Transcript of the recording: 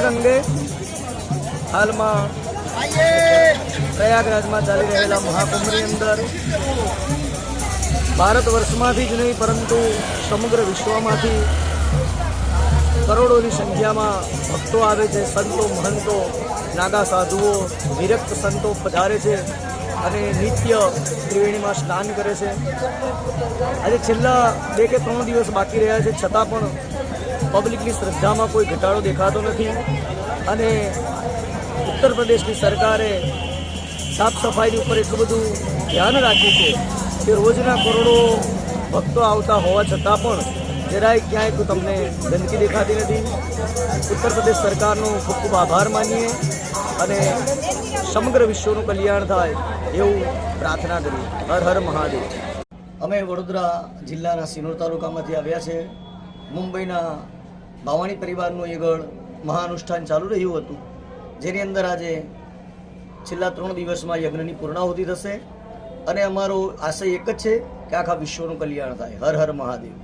ગંગે હાલમાં પ્રયાગરાજમાં ચાલી રહેલા મહાકુંભની અંદર ભારત વર્ષમાંથી જ નહીં પરંતુ સમગ્ર વિશ્વમાંથી કરોડોની સંખ્યામાં ભક્તો આવે છે. સંતો, મહંતો, નાગા સાધુઓ, વિરક્ત સંતો પધારે છે અને નિત્ય ત્રિવેણીમાં સ્નાન કરે છે. આજે છેલ્લા 2 કે 3 દિવસ બાકી રહ્યા છે, છતાં પણ પબ્લિકની શ્રદ્ધામાં કોઈ ઘટાડો દેખાતો નથી. અને ઉત્તર પ્રદેશની સરકારે સાફ સફાઈની ઉપર એટલું બધું ધ્યાન રાખ્યું છે કે રોજના કરોડો ભક્તો આવતા હોવા છતાં પણ જરાય ક્યાંય તો તમને ગંદકી દેખાતી નથી. ઉત્તર પ્રદેશ સરકારનો ખૂબ ખૂબ આભાર માનીએ અને સમગ્ર વિશ્વનું કલ્યાણ થાય એવું પ્રાર્થના કરીએ. હર હર મહાદેવ. અમે વડોદરા જિલ્લાના સિનોર તાલુકામાંથી આવ્યા છે. મુંબઈના ભાવાણી પરિવારનું આગળ મહાઅનુષ્ઠાન ચાલુ રહ્યું હતું, જેની અંદર આજે છેલ્લા 3 દિવસમાં યજ્ઞની પૂર્ણાહુતિ થશે અને અમારો આશય એક જ છે કે આખા વિશ્વનું કલ્યાણ થાય. હર હર મહાદેવ.